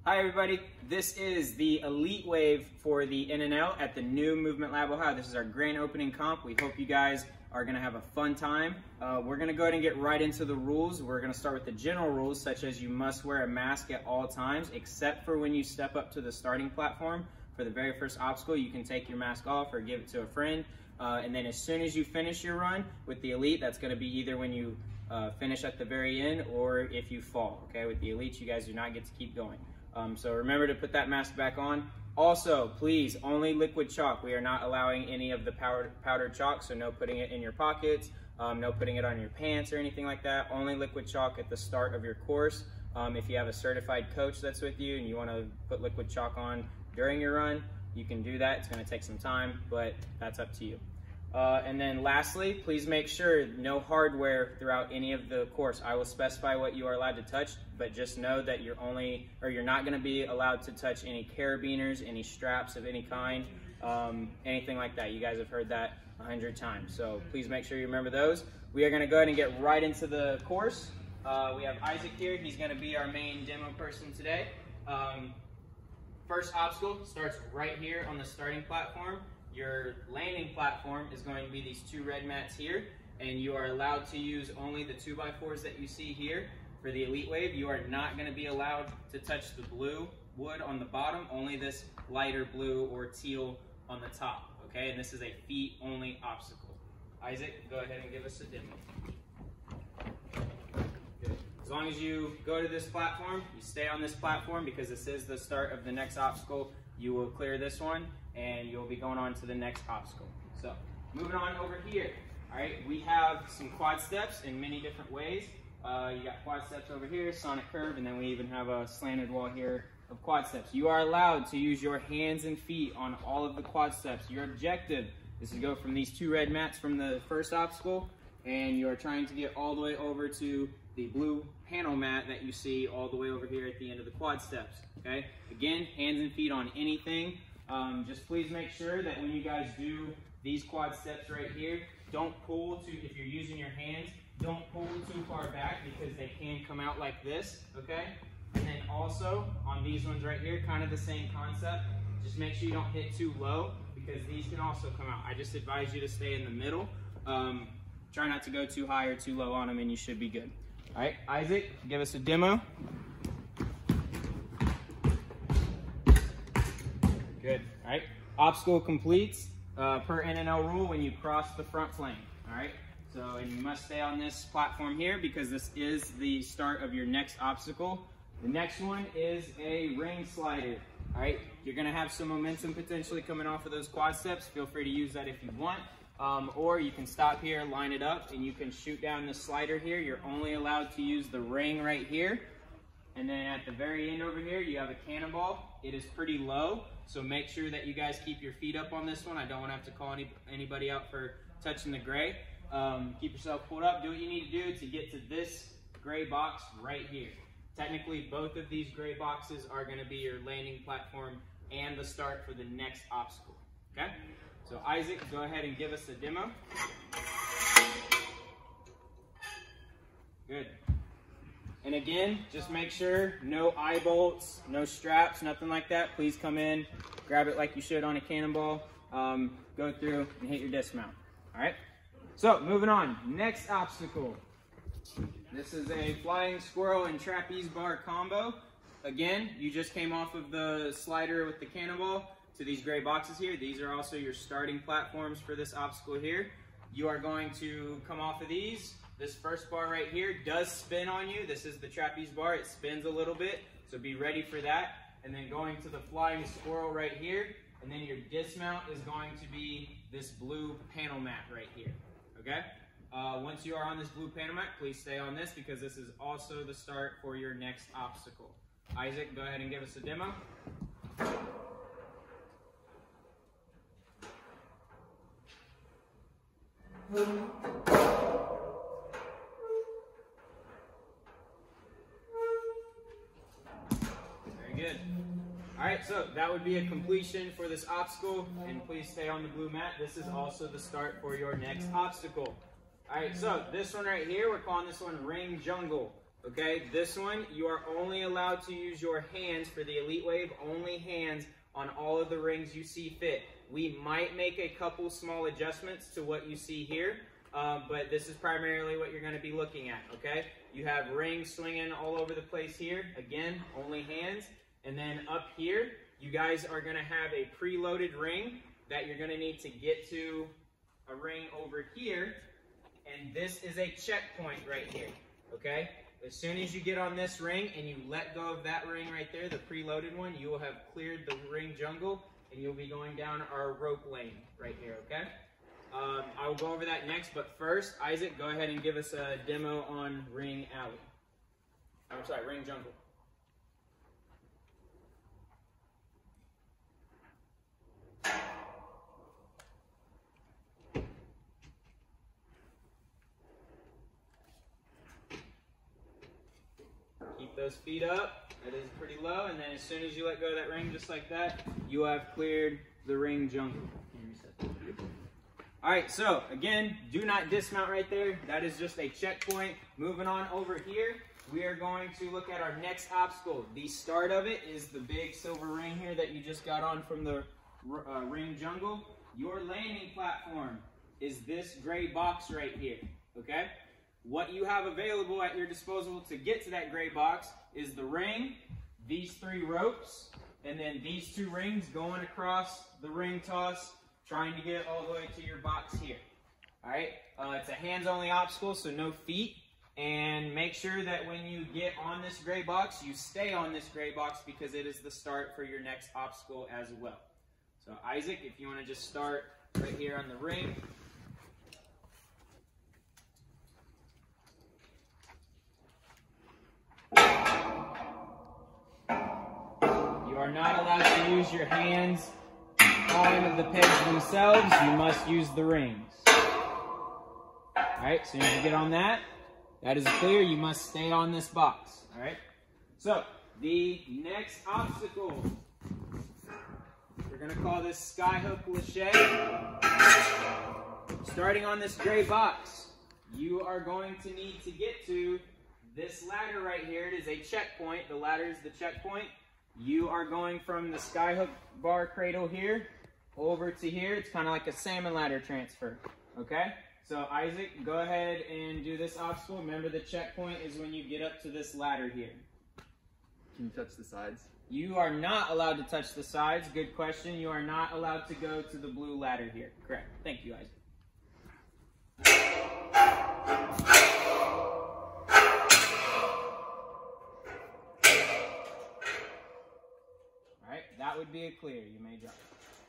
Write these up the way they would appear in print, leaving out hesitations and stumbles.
Hi everybody, this is the Elite Wave for the NNL at the new Movement Lab Ohio. This is our grand opening comp. We hope you guys are gonna have a fun time. We're gonna go ahead and get right into the rules. We're gonna start with the general rules, such as you must wear a mask at all times, except for when you step up to the starting platform. For the very first obstacle, you can take your mask off or give it to a friend. And then as soon as you finish your run with the Elite, that's gonna be either when you finish at the very end or if you fall, okay? With the Elite, you guys do not get to keep going. So remember to put that mask back on. Also, please, only liquid chalk. We are not allowing any of the powdered chalk, so no putting it in your pockets, no putting it on your pants or anything like that. Only liquid chalk at the start of your course. If you have a certified coach that's with you and you want to put liquid chalk on during your run, you can do that. It's going to take some time, but that's up to you. And then lastly, please make sure no hardware throughout any of the course. I will specify what you are allowed to touch, but just know that you're not going to be allowed to touch any carabiners, any straps of any kind, anything like that. You guys have heard that 100 times, so please make sure you remember those. We are going to go ahead and get right into the course. We have Isaac here. He's going to be our main demo person today. First obstacle starts right here on the starting platform. Your landing platform is going to be these two red mats here, and you are allowed to use only the 2x4s that you see here. For the Elite Wave, you are not going to be allowed to touch the blue wood on the bottom, only this lighter blue or teal on the top, okay? And this is a feet-only obstacle. Isaac, go ahead and give us a demo. Good. As long as you go to this platform, you stay on this platform because this is the start of the next obstacle. You will clear this one, and you'll be going on to the next obstacle. So, moving on over here. All right, we have some quad steps in many different ways. You got quad steps over here, sonic curve, and then we even have a slanted wall here of quad steps. You are allowed to use your hands and feet on all of the quad steps. Your objective is to go from these two red mats from the first obstacle, and you are trying to get all the way over to the blue panel mat that you see all the way over here at the end of the quad steps, okay? Again, hands and feet on anything. Just please make sure that when you guys do these quad steps right here, don't pull if you're using your hands, don't pull too far back because they can come out like this, okay? And then also on these ones right here, kind of the same concept. Just make sure you don't hit too low because these can also come out. I just advise you to stay in the middle. Try not to go too high or too low on them and you should be good. All right, Isaac, give us a demo. Good, all right. Obstacle completes per NNL rule when you cross the front plane, all right? So, and you must stay on this platform here because this is the start of your next obstacle. The next one is a ring slider, all right? You're gonna have some momentum potentially coming off of those quad steps. Feel free to use that if you want. Or you can stop here, line it up, and you can shoot down the slider here. You're only allowed to use the ring right here. And then at the very end over here, you have a cannonball. It is pretty low, so make sure that you guys keep your feet up on this one. I don't want to have to call anybody out for touching the gray. Keep yourself pulled up. Do what you need to do to get to this gray box right here. Technically, both of these gray boxes are going to be your landing platform and the start for the next obstacle, okay? So Isaac, go ahead and give us a demo. Good. And again, just make sure no eye bolts, no straps, nothing like that. Please come in, grab it like you should on a cannonball, go through and hit your dismount. All right? So moving on, next obstacle. This is a flying squirrel and trapeze bar combo. Again, you just came off of the slider with the cannonball to these gray boxes here. These are also your starting platforms for this obstacle here. You are going to come off of these. This first bar right here does spin on you. This is the trapeze bar. It spins a little bit, so be ready for that. And then going to the flying squirrel right here, and then your dismount is going to be this blue panel mat right here, okay? Once you are on this blue panel mat, please stay on this because this is also the start for your next obstacle. Isaac, go ahead and give us a demo. Very good. All right, so that would be a completion for this obstacle, and please stay on the blue mat. This is also the start for your next obstacle. All right, so this one right here, we're calling this one Ring Jungle. Okay, this one, you are only allowed to use your hands for the Elite Wave, only hands on all of the rings you see fit. We might make a couple small adjustments to what you see here, but this is primarily what you're going to be looking at, okay? You have rings swinging all over the place here. Again, only hands. And then up here, you guys are going to have a preloaded ring that you're going to need to get to a ring over here. And this is a checkpoint right here, okay? As soon as you get on this ring and you let go of that ring right there, the preloaded one, you will have cleared the ring jungle and you'll be going down our rope lane right here, okay? I will go over that next, but first, Isaac, go ahead and give us a demo on Ring Alley. I'm sorry, Ring Jungle. Keep those feet up. That is pretty low, and then as soon as you let go of that ring just like that, you have cleared the ring jungle. All right, so again, do not dismount right there. That is just a checkpoint. Moving on over here, we are going to look at our next obstacle. The start of it is the big silver ring here that you just got on from the ring jungle. Your landing platform is this gray box right here, okay? What you have available at your disposal to get to that gray box is the ring, these 3 ropes, and then these 2 rings going across the ring toss, trying to get all the way to your box here. All right, it's a hands-only obstacle, so no feet. And make sure that when you get on this gray box, you stay on this gray box because it is the start for your next obstacle as well. So Isaac, if you want to just start right here on the ring. You are not allowed to use your hands on the pegs themselves. You must use the rings. Alright, as soon as you get on that, that is clear. You must stay on this box. Alright, so the next obstacle, we're going to call this Skyhook Lachey. Starting on this gray box, you are going to need to get to this ladder right here. It is a checkpoint. The ladder is the checkpoint. You are going from the Skyhook bar cradle here over to here. It's kind of like a salmon ladder transfer, okay? So Isaac, go ahead and do this obstacle. Remember, the checkpoint is when you get up to this ladder here. Can you touch the sides? You are not allowed to touch the sides. Good question. You are not allowed to go to the blue ladder here. Correct. Thank you, Isaac. That would be a clear. You may drop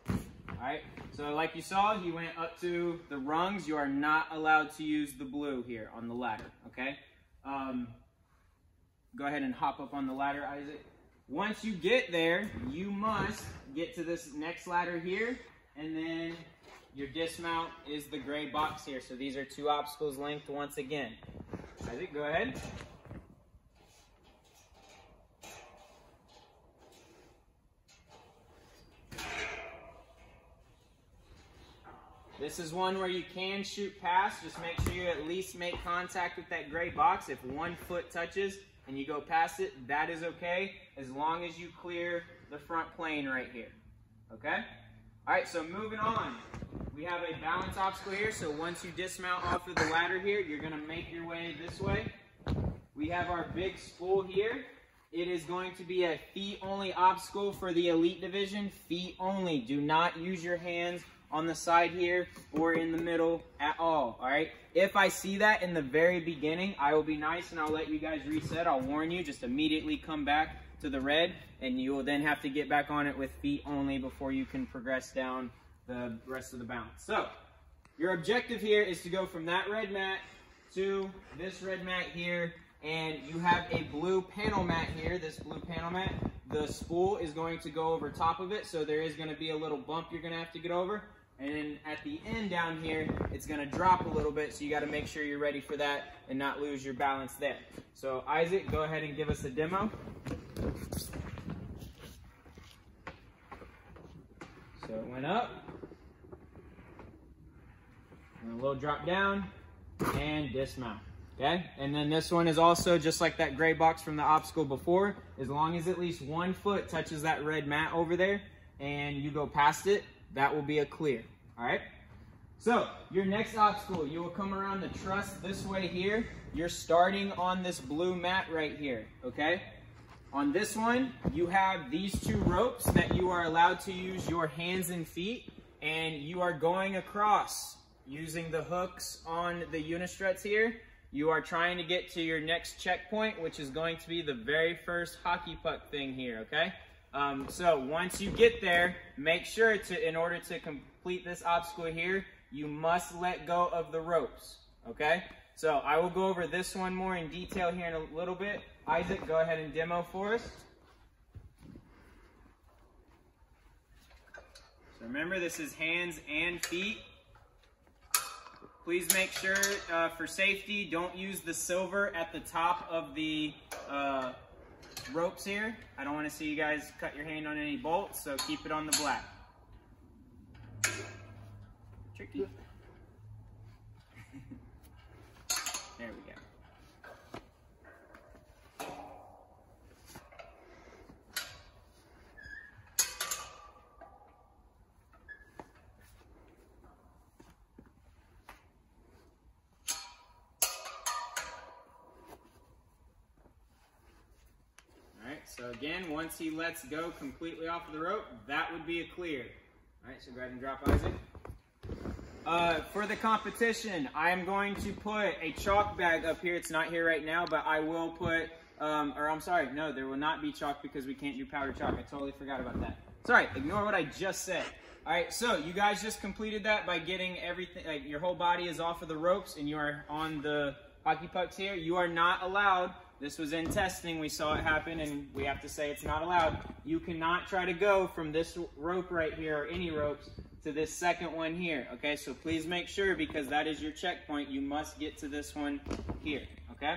it. Alright, so like you saw, he went up to the rungs. You are not allowed to use the blue here on the ladder, okay? Go ahead and hop up on the ladder, Isaac. Once you get there, you must get to this next ladder here, and then your dismount is the gray box here. So these are 2 obstacles linked once again. Isaac, go ahead. This is one where you can shoot past. Just make sure you at least make contact with that gray box. If 1 foot touches and you go past it, that is okay, as long as you clear the front plane right here, okay? All right, so moving on. We have a balance obstacle here, so once you dismount off of the ladder here, you're gonna make your way this way. We have our big spool here. It is going to be a feet-only obstacle for the Elite Division, feet only. Do not use your hands on the side here or in the middle at all right? If I see that in the very beginning, I will be nice and I'll let you guys reset. I'll warn you, just immediately come back to the red, and you will then have to get back on it with feet only before you can progress down the rest of the balance. So, your objective here is to go from that red mat to this red mat here, and you have a blue panel mat here, this blue panel mat. The spool is going to go over top of it, so there is going to be a little bump you're going to have to get over. And then at the end down here, it's going to drop a little bit, so you got to make sure you're ready for that and not lose your balance there. So Isaac, go ahead and give us a demo. So it went up, and a little drop down, and dismount. Okay, and then this one is also just like that gray box from the obstacle before. As long as at least 1 foot touches that red mat over there and you go past it, that will be a clear. All right, so your next obstacle, you will come around the truss this way here. You're starting on this blue mat right here, okay? On this one, you have these 2 ropes that you are allowed to use your hands and feet, and you are going across using the hooks on the unistruts here. You are trying to get to your next checkpoint, which is going to be the very first hockey puck thing here, okay? So once you get there, make sure to, in order to complete this obstacle here, you must let go of the ropes, okay? So I will go over this one more in detail here in a little bit. Isaac, go ahead and demo for us. So remember, this is hands and feet. Please make sure, for safety, don't use the silver at the top of the ropes here. I don't want to see you guys cut your hand on any bolts, so keep it on the black. Tricky. There we go. So again, once he lets go completely off of the rope, that would be a clear. All right, so go ahead and drop Isaac. For the competition, I am going to put a chalk bag up here. It's not here right now, but I will put, or I'm sorry, no, there will not be chalk because we can't do powder chalk. I totally forgot about that. Sorry, ignore what I just said. All right, so you guys just completed that by getting everything, like your whole body is off of the ropes and you are on the hockey pucks here. You are not allowed. This was in testing, we saw it happen, and we have to say it's not allowed. You cannot try to go from this rope right here, or any ropes, to this second one here, okay? So please make sure, because that is your checkpoint, you must get to this one here, okay?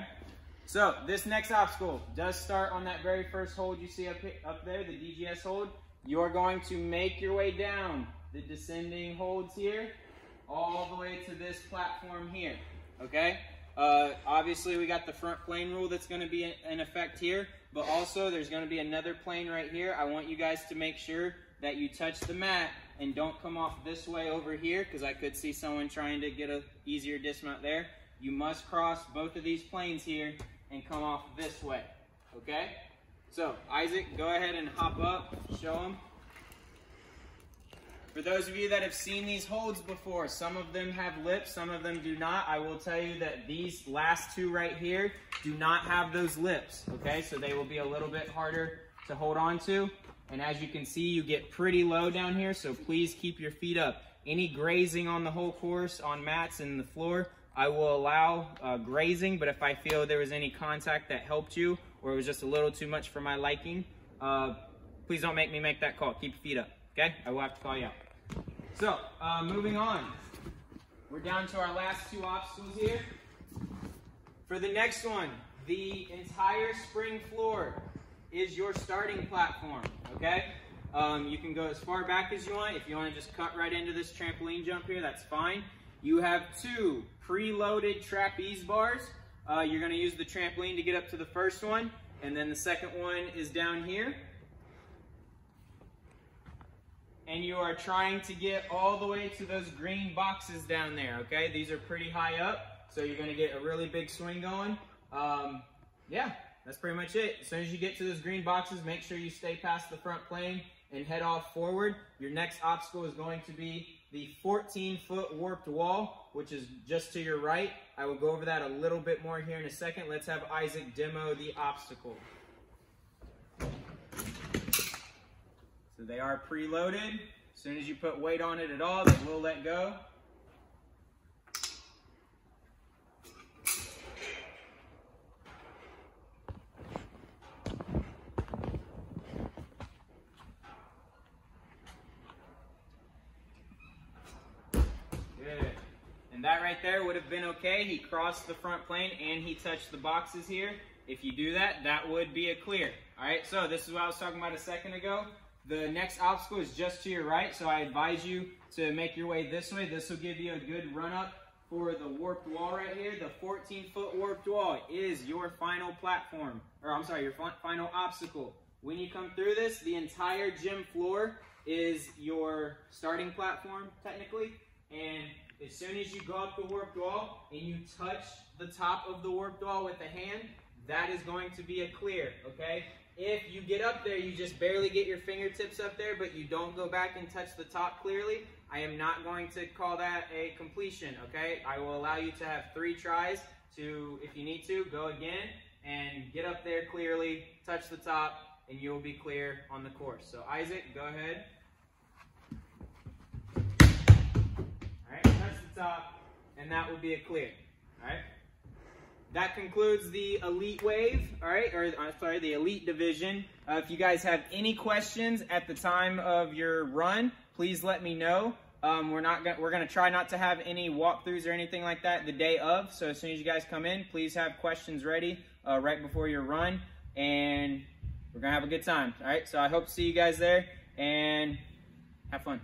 So this next obstacle does start on that very first hold you see up there, the DGS hold. You are going to make your way down the descending holds here, all the way to this platform here, okay? Obviously, we got the front plane rule that's going to be in effect here, but also there's going to be another plane right here. I want you guys to make sure that you touch the mat and don't come off this way over here, because I could see someone trying to get an easier dismount there. You must cross both of these planes here and come off this way, okay? So, Isaac, go ahead and hop up, show them. For those of you that have seen these holds before, some of them have lips, some of them do not. I will tell you that these last 2 right here do not have those lips, okay? So they will be a little bit harder to hold on to. And as you can see, you get pretty low down here, so please keep your feet up. Any grazing on the whole course, on mats and the floor, I will allow grazing, but if I feel there was any contact that helped you, or it was just a little too much for my liking, please don't make me make that call. Keep your feet up, okay? I will have to call you out. So, moving on. We're down to our last 2 obstacles here. For the next one, the entire spring floor is your starting platform, okay? You can go as far back as you want. If you want to just cut right into this trampoline jump here, that's fine. You have 2 preloaded trapeze bars. You're going to use the trampoline to get up to the first one, and then the second one is down here. And you are trying to get all the way to those green boxes down there, okay? These are pretty high up, so you're going to get a really big swing going. Yeah, that's pretty much it. As soon as you get to those green boxes, make sure you stay past the front plane and head off forward. Your next obstacle is going to be the 14-foot warped wall, which is just to your right. I will go over that a little bit more here in a second. Let's have Isaac demo the obstacle. So they are preloaded. As soon as you put weight on it at all, they will let go. Good. And that right there would have been okay. He crossed the front plane and he touched the boxes here. If you do that, that would be a clear. All right, so this is what I was talking about a second ago. The next obstacle is just to your right, so I advise you to make your way this way. This will give you a good run up for the warped wall right here. The 14-foot warped wall is your final platform, or I'm sorry, your final obstacle. When you come through this, the entire gym floor is your starting platform, technically. And as soon as you go up the warped wall and you touch the top of the warped wall with a hand, that is going to be a clear, okay? If you get up there, you just barely get your fingertips up there, but you don't go back and touch the top clearly, I am not going to call that a completion, okay? I will allow you to have 3 tries to, if you need to, go again and get up there clearly, touch the top, and you'll be clear on the course. So Isaac, go ahead. All right, touch the top, and that will be a clear, all right? That concludes the Elite Wave, all right, or sorry, the Elite Division. If you guys have any questions at the time of your run, please let me know. We're gonna try not to have any walkthroughs or anything like that the day of. So as soon as you guys come in, please have questions ready right before your run, and we're gonna have a good time. All right, so I hope to see you guys there, and have fun.